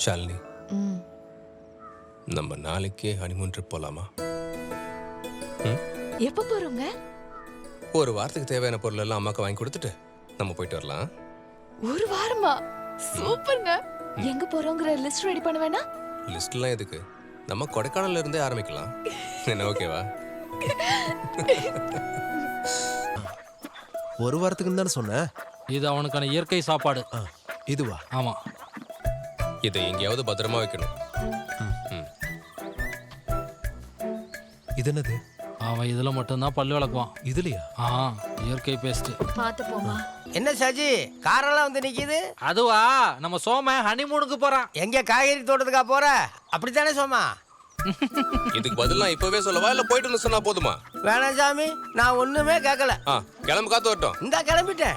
ஷாலினி, நம்ம நாளைக்கே honeymoon trip போலாமா? எப்ப போறோங்க? ஒரு வாரத்துக்கு தேவையான பொருள் எல்லாம் அம்மாக்கு வாங்கி கொடுத்துட்டு நம்ம போயிட்டு வரலாம். ஒரு வாரமா? சூப்பர்ங்க. எங்க போறோங்கிற லிஸ்ட் ரெடி பண்ண வேணா? லிஸ்ட்லாம் எதுக்கு? நம்ம கொடைக்கானல்ல இருந்தே ஆரம்பிக்கலாம். என்ன ஓகேவா? ஒரு வாரத்துக்கு தானே சொன்னேன். இது அவனுக்கான இயற்கை சாப்பாடு. இதுவா? ஆமா. இதை எங்கேயாவது பத்திரமா வைக்கணும். இது என்னது? அவன் இதுல மட்டும்தான் பல்லு விளக்குவான். இதுலயா? இயற்கை பேஸ்ட். பாத்து போமா. என்ன சாஜி காரெல்லாம் வந்து நிக்குது? அதுவா, நம்ம சோம ஹனிமூனுக்கு போறான். எங்க காய்கறி தோட்டத்துக்கா போற? அப்படித்தானே சோமா? இதுக்கு பதிலா இப்பவே சொல்லவா இல்ல போயிட்டு சொன்னா போதுமா? வேணாம் சாமி, நான் ஒண்ணுமே கேட்கல. கிளம்பு, காத்து வரட்டும். இந்த கிளம்பிட்டேன்.